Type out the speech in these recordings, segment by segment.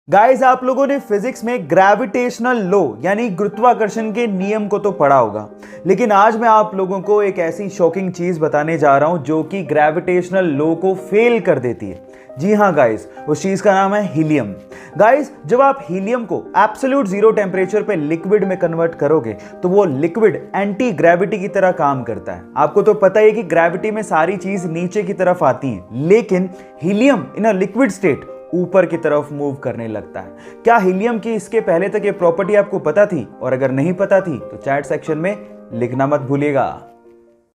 Guys, आप लोगों ने फिजिक्स में ग्रेविटेशनल लॉ यानी गुरुत्वाकर्षण के नियम को तो पढ़ा होगा, लेकिन आज मैं आप लोगों को एक ऐसी शॉकिंग चीज बताने जा रहा हूं जो कि ग्रेविटेशनल लॉ को फेल कर देती है। जी हाँ गाइस, उस चीज का नाम है हीलियम। गाइस, जब आप हीलियम को एब्सोल्यूट जीरो टेम्परेचर पे लिक्विड में कन्वर्ट करोगे तो वो लिक्विड एंटी ग्रेविटी की तरह काम करता है। आपको तो पता है कि ग्रेविटी में सारी चीज नीचे की तरफ आती है, लेकिन helium in a liquid state ऊपर की तरफ मूव करने लगता है। क्या हीलियम की इसके पहले तक ये प्रॉपर्टी आपको पता थी? और अगर नहीं पता थी तो चैट सेक्शन में लिखना मत भूलिएगा।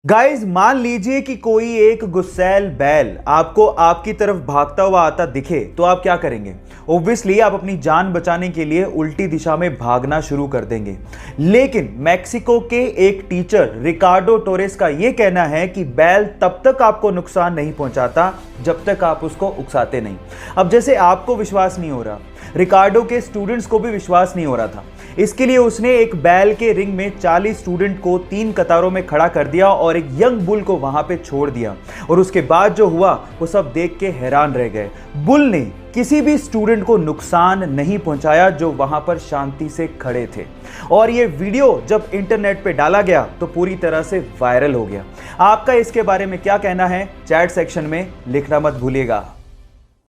गाइस, मान लीजिए कि कोई एक गुस्सैल बैल आपको आपकी तरफ भागता हुआ आता दिखे, तो आप क्या करेंगे? ऑब्वियसली आप अपनी जान बचाने के लिए उल्टी दिशा में भागना शुरू कर देंगे। लेकिन मैक्सिको के एक टीचर रिकार्डो टोरेस का यह कहना है कि बैल तब तक आपको नुकसान नहीं पहुंचाता जब तक आप उसको उकसाते नहीं। अब जैसे आपको विश्वास नहीं हो रहा, रिकार्डो के स्टूडेंट्स को भी विश्वास नहीं हो रहा था। इसके लिए उसने एक बैल के रिंग में 40 स्टूडेंट को 3 कतारों में खड़ा कर दिया और एक यंग बुल को वहां पे छोड़ दिया। और उसके बाद जो हुआ वो सब देख के हैरान रह गए। बुल ने किसी भी स्टूडेंट को नुकसान नहीं पहुंचाया जो वहां पर शांति से खड़े थे। और ये वीडियो जब इंटरनेट पे डाला गया तो पूरी तरह से वायरल हो गया। आपका इसके बारे में क्या कहना है? चैट सेक्शन में लिखना मत भूलिएगा।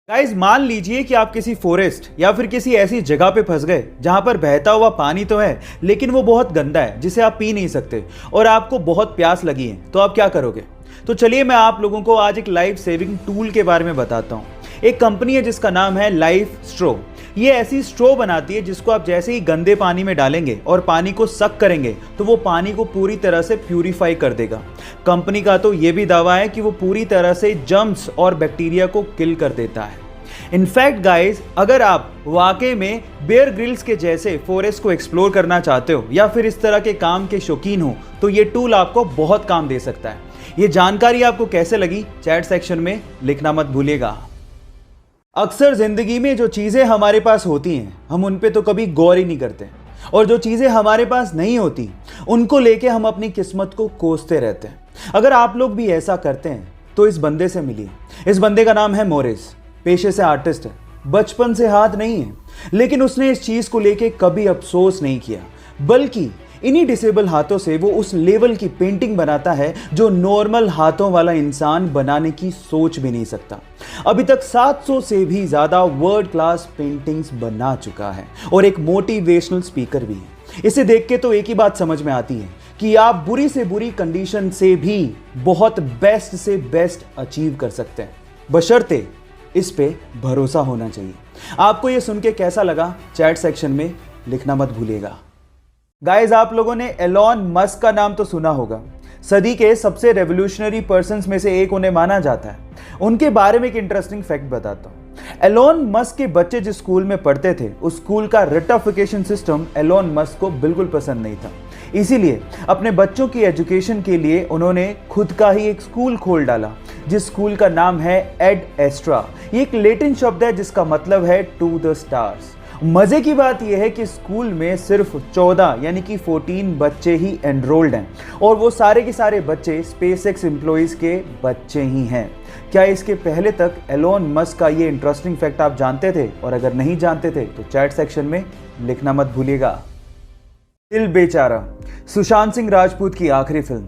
गाइस, मान लीजिए कि आप किसी फॉरेस्ट या फिर किसी ऐसी जगह पे फंस गए जहां पर बहता हुआ पानी तो है, लेकिन वो बहुत गंदा है जिसे आप पी नहीं सकते, और आपको बहुत प्यास लगी है, तो आप क्या करोगे? तो चलिए मैं आप लोगों को आज एक लाइफ सेविंग टूल के बारे में बताता हूं। एक कंपनी है जिसका नाम है लाइफ स्ट्रॉ। ये ऐसी स्ट्रॉ बनाती है जिसको आप जैसे ही गंदे पानी में डालेंगे और पानी को सक करेंगे तो वो पानी को पूरी तरह से प्यूरिफाई कर देगा। कंपनी का तो ये भी दावा है कि वो पूरी तरह से जर्म्स और बैक्टीरिया को किल कर देता है। इनफैक्ट गाइस, अगर आप वाकई में बेयर ग्रिल्स के जैसे फॉरेस्ट को एक्सप्लोर करना चाहते हो या फिर इस तरह के काम के शौकीन हो तो ये टूल आपको बहुत काम दे सकता है। ये जानकारी आपको कैसे लगी? चैट सेक्शन में लिखना मत भूलिएगा। अक्सर जिंदगी में जो चीजें हमारे पास होती हैं हम उन पे तो कभी गौर ही नहीं करते, और जो चीजें हमारे पास नहीं होती उनको लेके हम अपनी किस्मत को कोसते रहते हैं। अगर आप लोग भी ऐसा करते हैं तो इस बंदे से मिलिए। इस बंदे का नाम है मोरिस। पेशे से आर्टिस्ट है, बचपन से हाथ नहीं है, लेकिन उसने इस चीज को लेके कभी अफसोस नहीं किया, बल्कि इन्हीं डिसेबल हाथों से वो उस लेवल की पेंटिंग बनाता है जो नॉर्मल हाथों वाला इंसान बनाने की सोच भी नहीं सकता। अभी तक 700 से भी ज्यादा वर्ल्ड क्लास पेंटिंग्स बना चुका है और एक मोटिवेशनल स्पीकर भी है। इसे देख के तो एक ही बात समझ में आती है कि आप बुरी से बुरी कंडीशन से भी बहुत बेस्ट से बेस्ट अचीव कर सकते हैं, बशर्ते इस पे भरोसा होना चाहिए। आपको ये सुन के कैसा लगा? चैट सेक्शन में लिखना मत भूलिएगा। गाइस, आप लोगों ने एलोन मस्क का नाम तो सुना होगा। सदी के सबसे रेवोल्यूशनरी पर्सन्स में से एक उन्हें माना जाता है। उनके बारे में एक इंटरेस्टिंग फैक्ट बताता हूं। एलोन मस्क के बच्चे जिस स्कूल में पढ़ते थे उस स्कूल का रटिफिकेशन सिस्टम एलोन मस्क को बिल्कुल पसंद नहीं था। इसीलिए अपने बच्चों की एजुकेशन के लिए उन्होंने खुद का ही एक स्कूल खोल डाला, जिस स्कूल का नाम है एड एस्ट्रा। ये एक लैटिन शब्द है जिसका मतलब है टू द स्टार्स। मजे की बात यह है कि स्कूल में सिर्फ 14 यानी कि 14 बच्चे ही एनरोल्ड हैं, और वो सारे के सारे बच्चे स्पेसएक्स एम्प्लॉइज के बच्चे ही हैं। क्या इसके पहले तक एलोन मस्क का ये इंटरेस्टिंग फैक्ट आप जानते थे? और अगर नहीं जानते थे तो चैट सेक्शन में लिखना मत भूलिएगा। दिल बेचारा, सुशांत सिंह राजपूत की आखिरी फिल्म,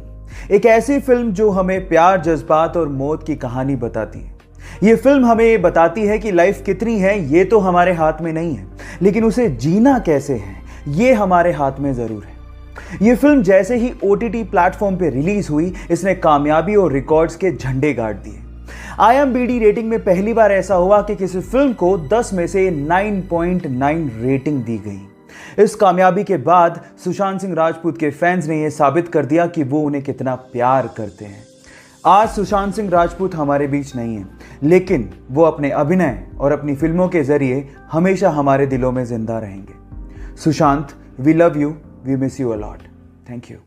एक ऐसी फिल्म जो हमें प्यार, जज्बात और मौत की कहानी बताती है। ये फिल्म हमें ये बताती है कि लाइफ कितनी है ये तो हमारे हाथ में नहीं है, लेकिन उसे जीना कैसे है ये हमारे हाथ में जरूर है। ये फिल्म जैसे ही OTT प्लेटफॉर्म पे रिलीज हुई, इसने कामयाबी और रिकॉर्ड्स के झंडे गाड़ दिए। IMDb रेटिंग में पहली बार ऐसा हुआ कि किसी फिल्म को 10 में से 9.9 रेटिंग दी गई। इस कामयाबी के बाद सुशांत सिंह राजपूत के फैंस ने यह साबित कर दिया कि वो उन्हें कितना प्यार करते हैं। आज सुशांत सिंह राजपूत हमारे बीच नहीं है, लेकिन वो अपने अभिनय और अपनी फिल्मों के जरिए हमेशा हमारे दिलों में जिंदा रहेंगे। Sushant, we love you, we miss you a lot. Thank you.